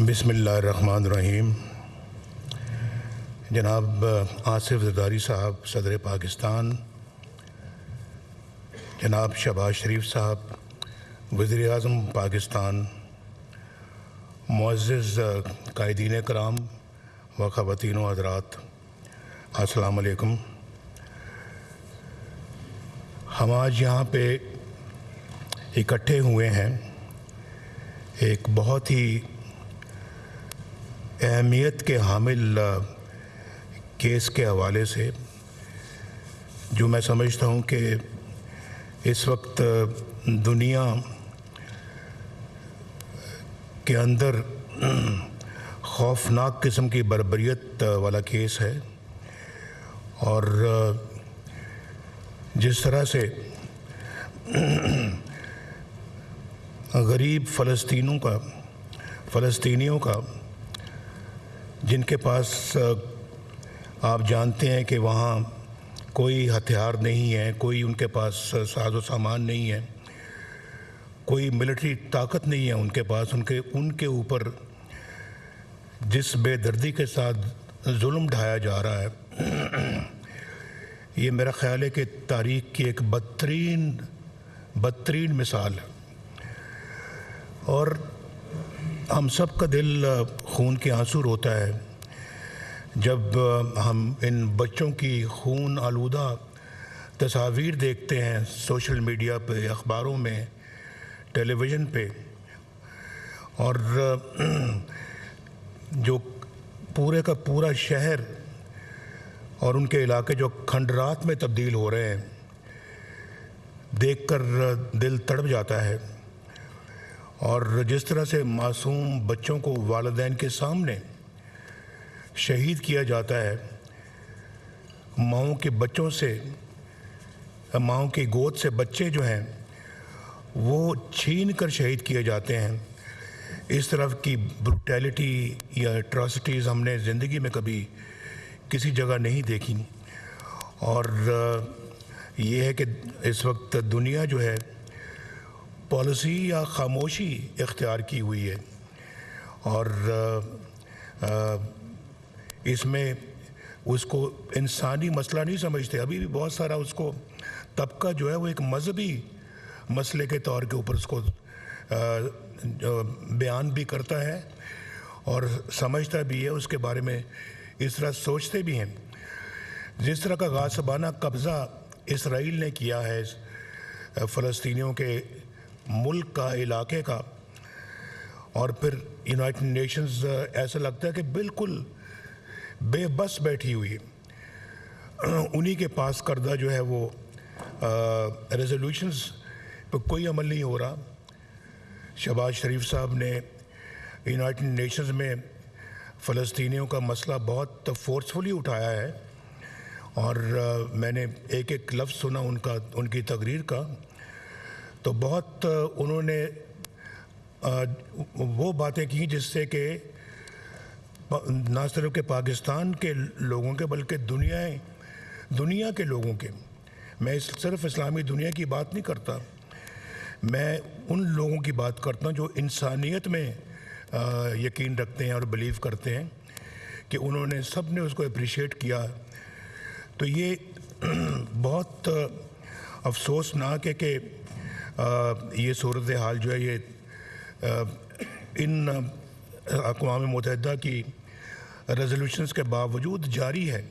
بسم اللہ الرحمن الرحیم۔ جناب آصف زرداری صاحب صدر پاکستان، جناب شہباز شریف صاحب وزیر اعظم پاکستان، معزز قائدین کرام و خواتین و حضرات، السلام علیکم۔ ہم آج یہاں پہ اکٹھے ہوئے ہیں ایک بہت ہی اہمیت کے حامل کیس کے حوالے سے، جو میں سمجھتا ہوں کہ اس وقت دنیا کے اندر خوفناک قسم کی بربریت والا کیس ہے، اور جس طرح سے غریب فلسطینیوں کا جن کے پاس آپ جانتے ہیں کہ وہاں کوئی ہتھیار نہیں ہے، کوئی ان کے پاس ساز و سامان نہیں ہے، کوئی ملٹری طاقت نہیں ہے ان کے پاس، ان کے اوپر جس بے دردی کے ساتھ ظلم ڈھایا جا رہا ہے، یہ میرا خیال ہے کہ تاریخ کی ایک بدترین مثال ہے، اور ہم سب کا دل خون کے آنسو روتا ہے جب ہم ان بچوں کی خون آلودہ تصاویر دیکھتے ہیں سوشل میڈیا پہ، اخباروں میں، ٹیلی ویژن پہ، اور جو پورے کا پورا شہر اور ان کے علاقے جو کھنڈرات میں تبدیل ہو رہے ہیں، دیکھ کر دل تڑپ جاتا ہے۔ اور جس طرح سے معصوم بچوں کو والدین کے سامنے شہید کیا جاتا ہے، ماؤں کی گود سے بچے جو ہیں وہ چھین کر شہید کیے جاتے ہیں، اس طرح کی بروٹیلٹی یا اٹراسٹیز ہم نے زندگی میں کبھی کسی جگہ نہیں دیکھی۔ اور یہ ہے کہ اس وقت دنیا جو ہے پالیسی یا خاموشی اختیار کی ہوئی ہے، اور اس میں اس کو انسانی مسئلہ نہیں سمجھتے۔ ابھی بھی بہت سارا اس کو طبقہ جو ہے وہ ایک مذہبی مسئلے کے طور کے اوپر اس کو بیان بھی کرتا ہے اور سمجھتا بھی ہے، اس کے بارے میں اس طرح سوچتے بھی ہیں۔ جس طرح کا غاصبانہ قبضہ اسرائیل نے کیا ہے فلسطینیوں کے ملک کا، علاقے کا، اور پھر یونائٹڈ نیشنز ایسا لگتا ہے کہ بالکل بے بس بیٹھی ہوئی ہے، انہی کے پاس کردہ جو ہے وہ ریزولوشنز پہ کوئی عمل نہیں ہو رہا۔ شہباز شریف صاحب نے یونائٹڈ نیشنز میں فلسطینیوں کا مسئلہ بہت فورسفلی اٹھایا ہے، اور میں نے ایک ایک لفظ سنا ان کی تقریر کا، تو بہت انہوں نے وہ باتیں کی جس سے کہ نہ صرف کہ پاکستان کے لوگوں کے بلکہ دنیا کے لوگوں کے، میں صرف اسلامی دنیا کی بات نہیں کرتا، میں ان لوگوں کی بات کرتا ہوں جو انسانیت میں یقین رکھتے ہیں اور بلیو کرتے ہیں، کہ انہوں نے سب نے اس کو اپریشیٹ کیا۔ تو یہ بہت افسوسناک ہے کہ یہ صورتحال جو ہے یہ ان اقوام متحدہ کی ریزولوشنز کے باوجود جاری ہے،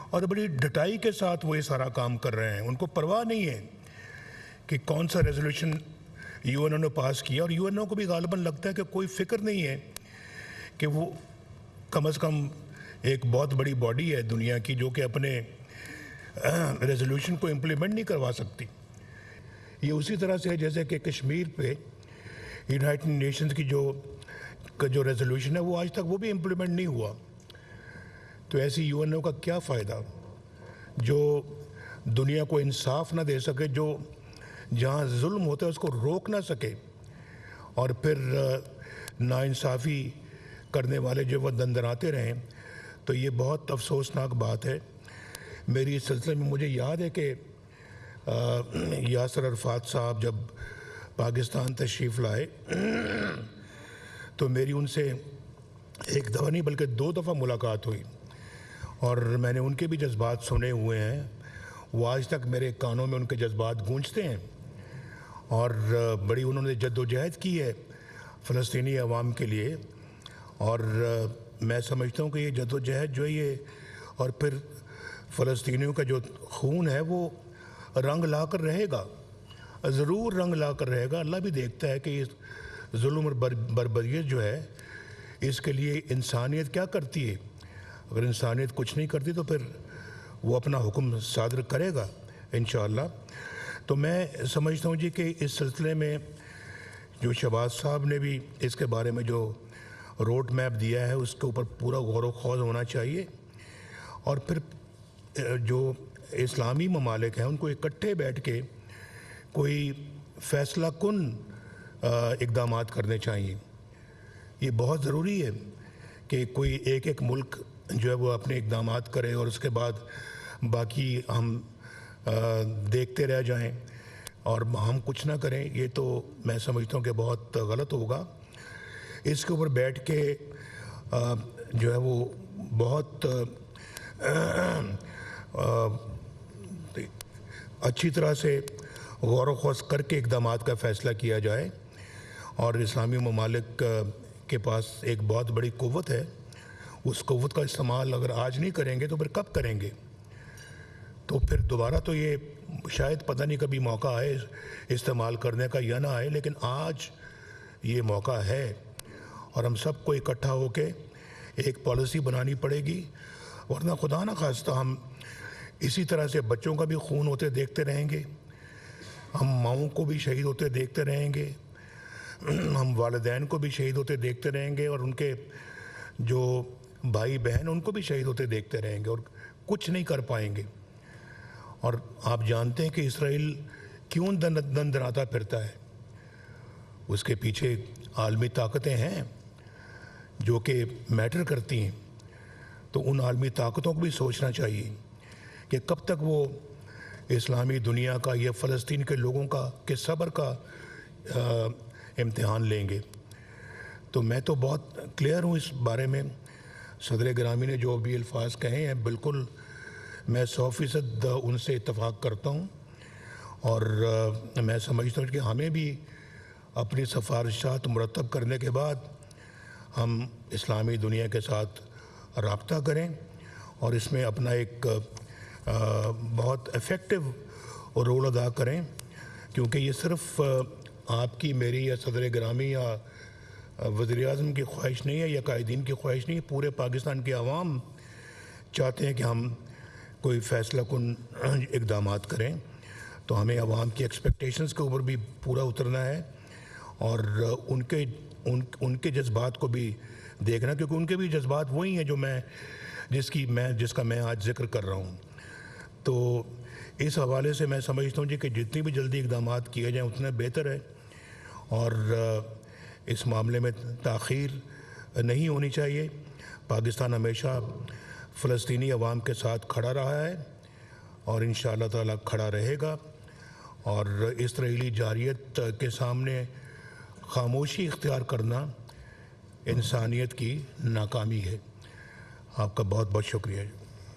اور بڑی ڈٹائی کے ساتھ وہ یہ سارا کام کر رہے ہیں۔ ان کو پرواہ نہیں ہے کہ کون سا ریزولوشن یو این او نے پاس کیا، اور یو این او کو بھی غالباً لگتا ہے کہ کوئی فکر نہیں ہے کہ وہ کم از کم ایک بہت بڑی باڈی ہے دنیا کی جو کہ اپنے ریزولوشن کو امپلیمنٹ نہیں کروا سکتی۔ یہ اسی طرح سے ہے جیسے کہ کشمیر پہ یونائٹڈ نیشنز کی جو ریزولوشن ہے وہ آج تک وہ بھی امپلیمنٹ نہیں ہوا۔ تو ایسی یو این او کا کیا فائدہ جو دنیا کو انصاف نہ دے سکے، جو جہاں ظلم ہوتا ہے اس کو روک نہ سکے، اور پھر ناانصافی کرنے والے جو وہ دندناتے رہیں۔ تو یہ بہت افسوسناک بات ہے۔ میری اس سلسلے میں مجھے یاد ہے کہ یاسر عرفات صاحب جب پاکستان تشریف لائے تو میری ان سے ایک دفعہ نہیں بلکہ 2 دفعہ ملاقات ہوئی، اور میں نے ان کے بھی جذبات سنے ہوئے ہیں. وہ آج تک میرے کانوں میں ان کے جذبات گونجتے ہیں، اور بڑی انہوں نے جد و جہد کی ہے فلسطینی عوام کے لیے. اور میں سمجھتا ہوں کہ یہ جد و جہد جو ہے یہ، اور پھر فلسطینیوں کا جو خون ہے وہ رنگ لا کر رہے گا، ضرور رنگ لا کر رہے گا. اللہ بھی دیکھتا ہے کہ یہ ظلم اور بربریت جو ہے اس کے لیے انسانیت کیا کرتی ہے. اگر انسانیت کچھ نہیں کرتی تو پھر وہ اپنا حکم صادر کرے گا انشاءاللہ. تو میں سمجھتا ہوں جی کہ اس سلسلے میں جو شہباز صاحب نے بھی اس کے بارے میں جو روڈ میپ دیا ہے اس کے اوپر پورا غور و خوض ہونا چاہیے. اور پھر جو اسلامی ممالک ہیں ان کو اکٹھے بیٹھ کے کوئی فیصلہ کن اقدامات کرنے چاہیے. یہ بہت ضروری ہے کہ کوئی ایک ملک جو ہے وہ اپنے اقدامات کرے اور اس کے بعد باقی ہم دیکھتے رہ جائیں اور ہم کچھ نہ کریں. یہ تو میں سمجھتا ہوں کہ بہت غلط ہوگا. اس کے اوپر بیٹھ کے جو ہے وہ بہت اچھی طرح سے غور و خوض کر کے اقدامات کا فیصلہ کیا جائے. اور اسلامی ممالک کے پاس ایک بہت بڑی قوت ہے. اس قوت کا استعمال اگر آج نہیں کریں گے تو پھر کب کریں گے؟ تو پھر دوبارہ تو یہ شاید پتہ نہیں کبھی موقع آئے استعمال کرنے کا یا نہ آئے، لیکن آج یہ موقع ہے اور ہم سب کو اکٹھا ہو کے ایک پالیسی بنانی پڑے گی. ورنہ خدا نہ خواستہ ہم اسی طرح سے بچوں کا بھی خون ہوتے دیکھتے رہیں گے، ہم ماؤں کو بھی شہید ہوتے دیکھتے رہیں گے، ہم والدین کو بھی شہید ہوتے دیکھتے رہیں گے، اور ان کے جو بھائی بہن ان کو بھی شہید ہوتے دیکھتے رہیں گے اور کچھ نہیں کر پائیں گے. اور آپ جانتے ہیں کہ اسرائیل کیوں دندناتا پھرتا ہے؟ اس کے پیچھے عالمی طاقتیں ہیں جو کہ میٹر کرتی ہیں. تو ان عالمی طاقتوں کو بھی سوچنا چاہیے کہ کب تک وہ اسلامی دنیا کا یا فلسطین کے لوگوں کا کہ صبر کا امتحان لیں گے. تو میں تو بہت کلیئر ہوں اس بارے میں. صدر گرامی نے جو بھی الفاظ کہے ہیں بالکل میں 100% ان سے اتفاق کرتا ہوں. اور میں سمجھتا ہوں کہ ہمیں بھی اپنی سفارشات مرتب کرنے کے بعد ہم اسلامی دنیا کے ساتھ رابطہ کریں اور اس میں اپنا ایک بہت ایفیکٹو رول ادا کریں. کیونکہ یہ صرف آپ کی میری یا صدر گرامی یا وزیر اعظم کی خواہش نہیں ہے یا قائدین کی خواہش نہیں ہے، پورے پاکستان کے عوام چاہتے ہیں کہ ہم کوئی فیصلہ کن اقدامات کریں. تو ہمیں عوام کی ایکسپیکٹیشنز کے اوپر بھی پورا اترنا ہے اور ان کے جذبات کو بھی دیکھنا، کیونکہ ان کے بھی جذبات وہی ہیں جو جس کا میں آج ذکر کر رہا ہوں. تو اس حوالے سے میں سمجھتا ہوں کہ جتنی بھی جلدی اقدامات کیے جائیں اتنا بہتر ہے، اور اس معاملے میں تاخیر نہیں ہونی چاہیے. پاکستان ہمیشہ فلسطینی عوام کے ساتھ کھڑا رہا ہے اور انشاءاللہ تعالیٰ کھڑا رہے گا. اور اسرائیلی جارحیت کے سامنے خاموشی اختیار کرنا انسانیت کی ناکامی ہے. آپ کا بہت بہت شکریہ.